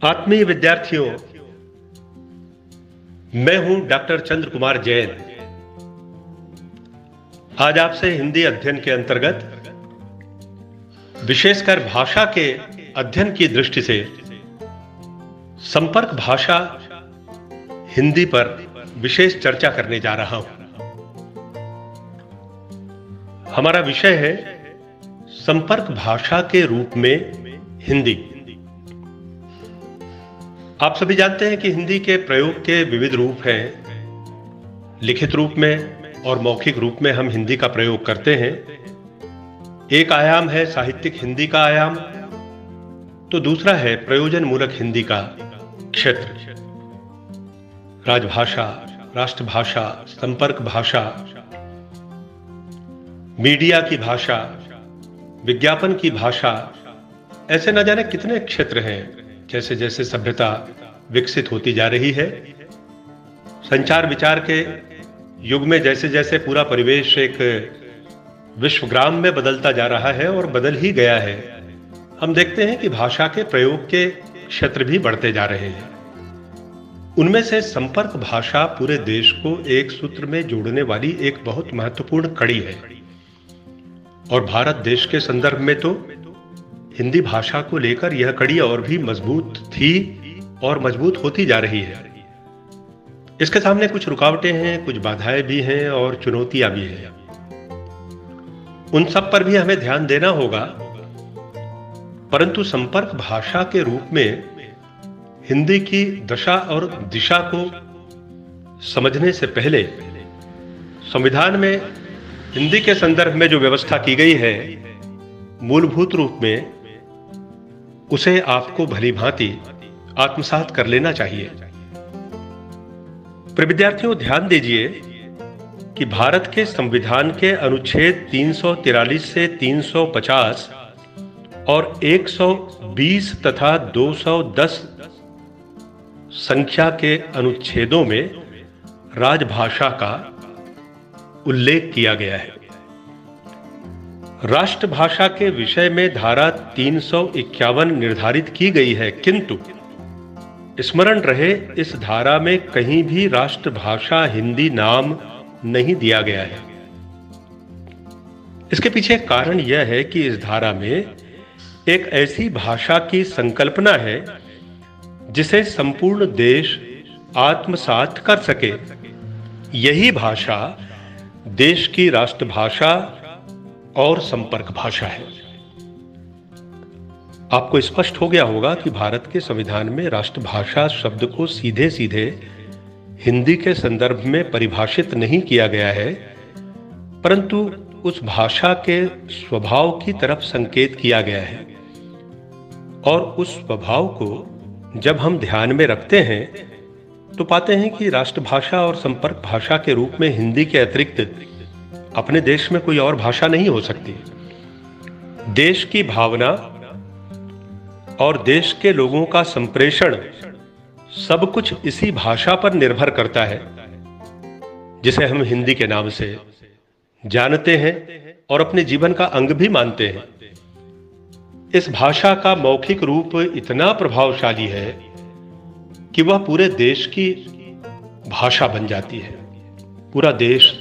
आत्मीय विद्यार्थियों, मैं हूं डॉक्टर चंद्र कुमार जैन। आज आपसे हिंदी अध्ययन के अंतर्गत विशेषकर भाषा के अध्ययन की दृष्टि से संपर्क भाषा हिंदी पर विशेष चर्चा करने जा रहा हूं। हमारा विषय है संपर्क भाषा के रूप में हिंदी। आप सभी जानते हैं कि हिंदी के प्रयोग के विविध रूप हैं। लिखित रूप में और मौखिक रूप में हम हिंदी का प्रयोग करते हैं। एक आयाम है साहित्यिक हिंदी का आयाम, तो दूसरा है प्रयोजन मूलक हिंदी का क्षेत्र। राजभाषा, राष्ट्रभाषा, संपर्क भाषा, मीडिया की भाषा, विज्ञापन की भाषा, ऐसे न जाने कितने क्षेत्र हैं। जैसे जैसे सभ्यता विकसित होती जा रही है, संचार विचार के युग में जैसे जैसे पूरा परिवेश एक विश्वग्राम में बदलता जा रहा है और बदल ही गया है, हम देखते हैं कि भाषा के प्रयोग के क्षेत्र भी बढ़ते जा रहे हैं। उनमें से संपर्क भाषा पूरे देश को एक सूत्र में जोड़ने वाली एक बहुत महत्वपूर्ण कड़ी है। और भारत देश के संदर्भ में तो हिंदी भाषा को लेकर यह कड़ी और भी मजबूत थी और मजबूत होती जा रही है। इसके सामने कुछ रुकावटें हैं, कुछ बाधाएं भी हैं और चुनौतियां भी हैं। उन सब पर भी हमें ध्यान देना होगा। परंतु संपर्क भाषा के रूप में हिंदी की दशा और दिशा को समझने से पहले संविधान में हिंदी के संदर्भ में जो व्यवस्था की गई है, मूलभूत रूप में उसे आपको भली भांति आत्मसात कर लेना चाहिए। प्रिय विद्यार्थियों, ध्यान दीजिए कि भारत के संविधान के अनुच्छेद 343 से 350 और 120 तथा 210 संख्या के अनुच्छेदों में राजभाषा का उल्लेख किया गया है। राष्ट्रभाषा के विषय में धारा 351 निर्धारित की गई है, किंतु स्मरण रहे इस धारा में कहीं भी राष्ट्रभाषा हिंदी नाम नहीं दिया गया है। इसके पीछे कारण यह है कि इस धारा में एक ऐसी भाषा की संकल्पना है जिसे संपूर्ण देश आत्मसात कर सके। यही भाषा देश की राष्ट्रभाषा और संपर्क भाषा है। आपको स्पष्ट हो गया होगा कि भारत के संविधान में राष्ट्रभाषा शब्द को सीधे सीधे हिंदी के संदर्भ में परिभाषित नहीं किया गया है, परंतु उस भाषा के स्वभाव की तरफ संकेत किया गया है। और उस स्वभाव को जब हम ध्यान में रखते हैं तो पाते हैं कि राष्ट्रभाषा और संपर्क भाषा के रूप में हिंदी के अतिरिक्त अपने देश में कोई और भाषा नहीं हो सकती। देश की भावना और देश के लोगों का संप्रेषण सब कुछ इसी भाषा पर निर्भर करता है, जिसे हम हिंदी के नाम से जानते हैं और अपने जीवन का अंग भी मानते हैं। इस भाषा का मौखिक रूप इतना प्रभावशाली है कि वह पूरे देश की भाषा बन जाती है। पूरा देश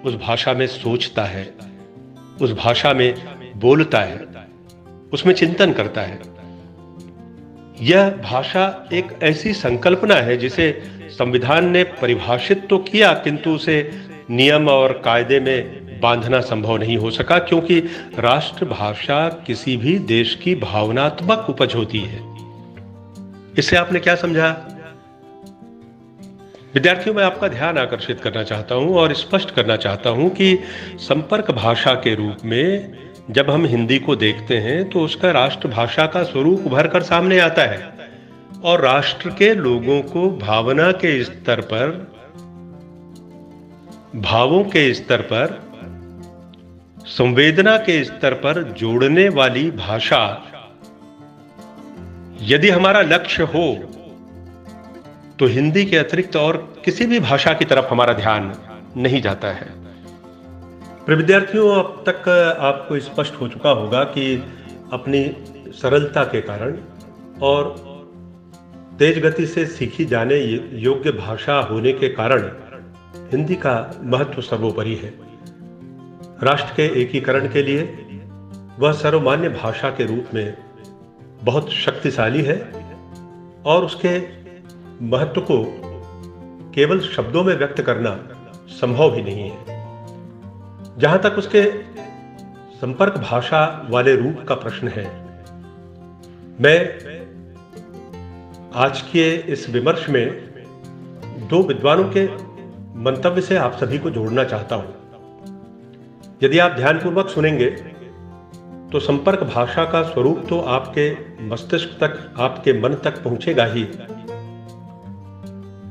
उस भाषा में सोचता है, उस भाषा में बोलता है, उसमें चिंतन करता है। यह भाषा एक ऐसी संकल्पना है जिसे संविधान ने परिभाषित तो किया, किंतु उसे नियम और कायदे में बांधना संभव नहीं हो सका, क्योंकि राष्ट्रभाषा किसी भी देश की भावनात्मक उपज होती है। इससे आपने क्या समझा? विद्यार्थियों, मैं आपका ध्यान आकर्षित करना चाहता हूं और स्पष्ट करना चाहता हूं कि संपर्क भाषा के रूप में जब हम हिंदी को देखते हैं तो उसका राष्ट्रभाषा का स्वरूप उभर कर सामने आता है और राष्ट्र के लोगों को भावना के स्तर पर, भावों के स्तर पर, संवेदना के स्तर पर जोड़ने वाली भाषा यदि हमारा लक्ष्य हो तो हिंदी के अतिरिक्त और किसी भी भाषा की तरफ हमारा ध्यान नहीं जाता है। प्रिय विद्यार्थियों, अब तक आपको स्पष्ट हो चुका होगा कि अपनी सरलता के कारण और तेज गति से सीखी जाने योग्य भाषा होने के कारण हिंदी का महत्व सर्वोपरि है। राष्ट्र के एकीकरण के लिए वह सर्वमान्य भाषा के रूप में बहुत शक्तिशाली है और उसके महत्व को केवल शब्दों में व्यक्त करना संभव ही नहीं है। जहां तक उसके संपर्क भाषा वाले रूप का प्रश्न है, मैं आज के इस विमर्श में दो विद्वानों के मंतव्य से आप सभी को जोड़ना चाहता हूं। यदि आप ध्यानपूर्वक सुनेंगे तो संपर्क भाषा का स्वरूप तो आपके मस्तिष्क तक, आपके मन तक पहुंचेगा ही,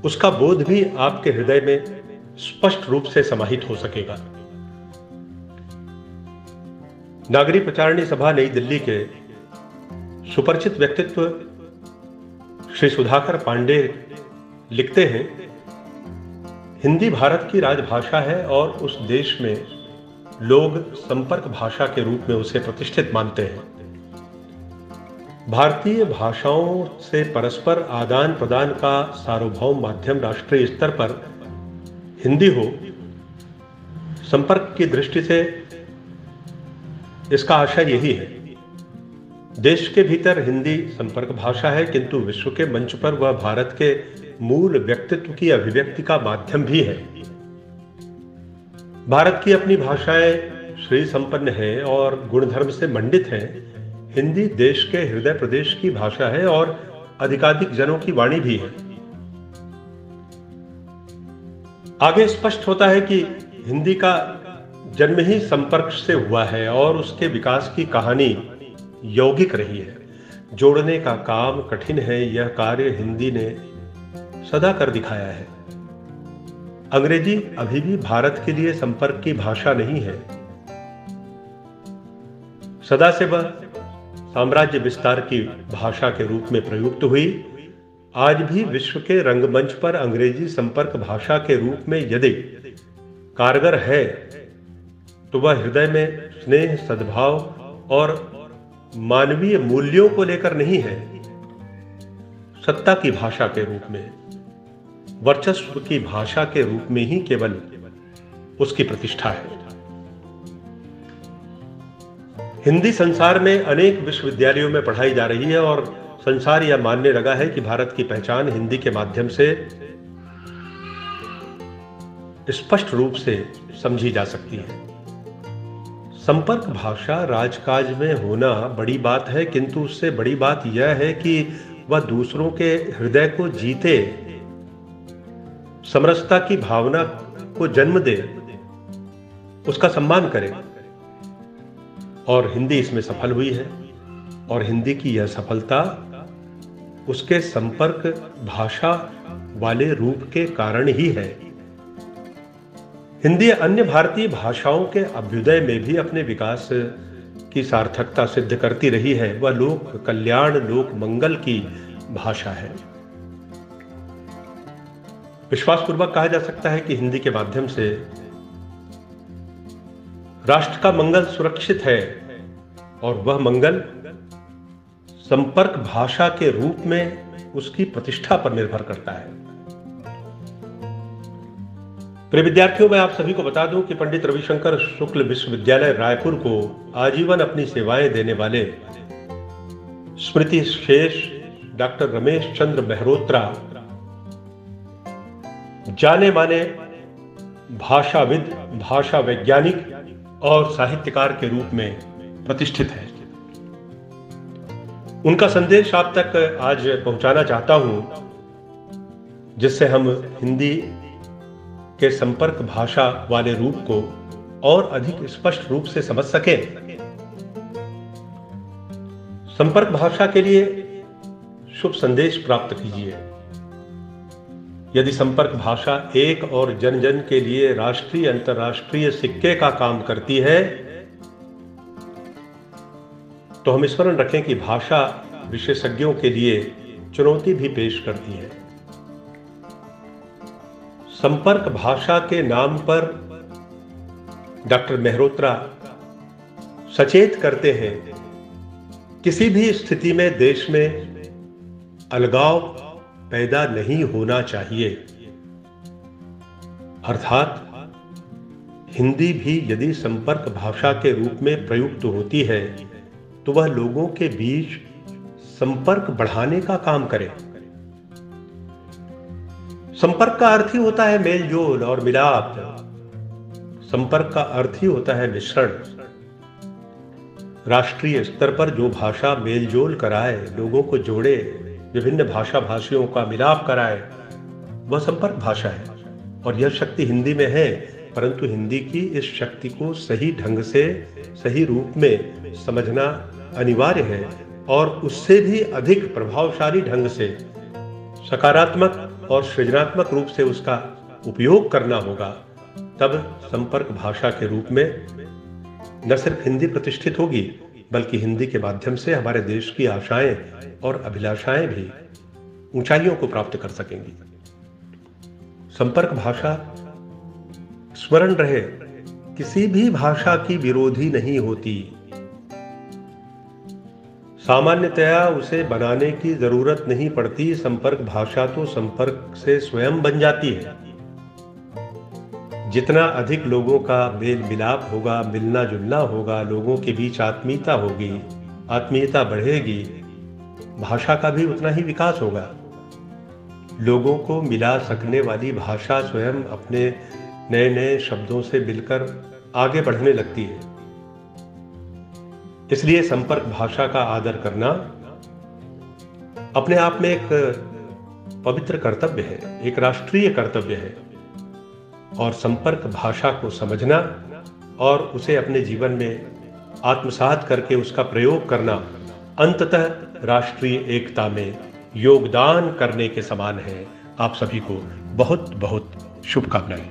उसका बोध भी आपके हृदय में स्पष्ट रूप से समाहित हो सकेगा। नागरी प्रचारणी सभा नई दिल्ली के सुपरिचित व्यक्तित्व श्री सुधाकर पांडे लिखते हैं, हिंदी भारत की राजभाषा है और उस देश में लोग संपर्क भाषा के रूप में उसे प्रतिष्ठित मानते हैं। भारतीय भाषाओं से परस्पर आदान प्रदान का सार्वभौम माध्यम राष्ट्रीय स्तर पर हिंदी हो, संपर्क की दृष्टि से इसका आशय यही है। देश के भीतर हिंदी संपर्क भाषा है, किंतु विश्व के मंच पर वह भारत के मूल व्यक्तित्व की अभिव्यक्ति का माध्यम भी है। भारत की अपनी भाषाएं श्री संपन्न है और गुणधर्म से मंडित हैं। हिंदी देश के हृदय प्रदेश की भाषा है और अधिकाधिक जनों की वाणी भी है। आगे स्पष्ट होता है कि हिंदी का जन्म ही संपर्क से हुआ है और उसके विकास की कहानी यौगिक रही है। जोड़ने का काम कठिन है, यह कार्य हिंदी ने सदा कर दिखाया है। अंग्रेजी अभी भी भारत के लिए संपर्क की भाषा नहीं है। सदा से वह साम्राज्य विस्तार की भाषा के रूप में प्रयुक्त हुई। आज भी विश्व के रंगमंच पर अंग्रेजी संपर्क भाषा के रूप में यदि कारगर है तो वह हृदय में स्नेह, सद्भाव और मानवीय मूल्यों को लेकर नहीं है, सत्ता की भाषा के रूप में, वर्चस्व की भाषा के रूप में ही केवल उसकी प्रतिष्ठा है। हिंदी संसार में अनेक विश्वविद्यालयों में पढ़ाई जा रही है और संसार यह मानने लगा है कि भारत की पहचान हिंदी के माध्यम से स्पष्ट रूप से समझी जा सकती है। संपर्क भाषा राजकाज में होना बड़ी बात है, किंतु उससे बड़ी बात यह है कि वह दूसरों के हृदय को जीते, समरसता की भावना को जन्म दे, उसका सम्मान करे। और हिंदी इसमें सफल हुई है और हिंदी की यह सफलता उसके संपर्क भाषा वाले रूप के कारण ही है। हिंदी अन्य भारतीय भाषाओं के अभ्युदय में भी अपने विकास की सार्थकता सिद्ध करती रही है। वह लोक कल्याण, लोक मंगल की भाषा है। विश्वासपूर्वक कहा जा सकता है कि हिंदी के माध्यम से राष्ट्र का मंगल सुरक्षित है और वह मंगल संपर्क भाषा के रूप में उसकी प्रतिष्ठा पर निर्भर करता है। प्रिय विद्यार्थियों, मैं आप सभी को बता दूं कि पंडित रविशंकर शुक्ल विश्वविद्यालय रायपुर को आजीवन अपनी सेवाएं देने वाले स्मृति शेष डॉक्टर रमेश चंद्र मेहरोत्रा जाने माने भाषाविद, भाषा वैज्ञानिक और साहित्यकार के रूप में प्रतिष्ठित है। उनका संदेश आप तक आज पहुंचाना चाहता हूं, जिससे हम हिंदी के संपर्क भाषा वाले रूप को और अधिक स्पष्ट रूप से समझ सकें। संपर्क भाषा के लिए शुभ संदेश प्राप्त कीजिए। यदि संपर्क भाषा एक और जन जन के लिए राष्ट्रीय अंतर्राष्ट्रीय सिक्के का काम करती है, तो हम स्मरण रखें कि भाषा विशेषज्ञों के लिए चुनौती भी पेश करती है। संपर्क भाषा के नाम पर डॉक्टर मेहरोत्रा सचेत करते हैं, किसी भी स्थिति में देश में अलगाव पैदा नहीं होना चाहिए। अर्थात हिंदी भी यदि संपर्क भाषा के रूप में प्रयुक्त होती है तो वह लोगों के बीच संपर्क बढ़ाने का काम करे। संपर्क का अर्थ ही होता है मेलजोल और मिलाप। संपर्क का अर्थ ही होता है मिश्रण। राष्ट्रीय स्तर पर जो भाषा मेलजोल कराए, लोगों को जोड़े, विभिन्न भाषा भाषियों का मिलाप कराए, वह संपर्क भाषा है। और यह शक्ति हिंदी में है, परंतु हिंदी की इस शक्ति को सही ढंग से, सही रूप में समझना अनिवार्य है और उससे भी अधिक प्रभावशाली ढंग से, सकारात्मक और सृजनात्मक रूप से उसका उपयोग करना होगा। तब संपर्क भाषा के रूप में न सिर्फ हिंदी प्रतिष्ठित होगी, बल्कि हिंदी के माध्यम से हमारे देश की आशाएं और अभिलाषाएं भी ऊंचाइयों को प्राप्त कर सकेंगी। संपर्क भाषा, स्मरण रहे, किसी भी भाषा की विरोधी नहीं होती। सामान्यतया उसे बनाने की जरूरत नहीं पड़ती। संपर्क भाषा तो संपर्क से स्वयं बन जाती है। जितना अधिक लोगों का मेल मिलाप होगा, मिलना जुलना होगा, लोगों के बीच आत्मीयता होगी, आत्मीयता बढ़ेगी, भाषा का भी उतना ही विकास होगा। लोगों को मिला सकने वाली भाषा स्वयं अपने नए नए शब्दों से मिलकर आगे बढ़ने लगती है। इसलिए संपर्क भाषा का आदर करना अपने आप में एक पवित्र कर्तव्य है, एक राष्ट्रीय कर्तव्य है। और संपर्क भाषा को समझना और उसे अपने जीवन में आत्मसात करके उसका प्रयोग करना अंततः राष्ट्रीय एकता में योगदान करने के समान है। आप सभी को बहुत बहुत शुभकामनाएं।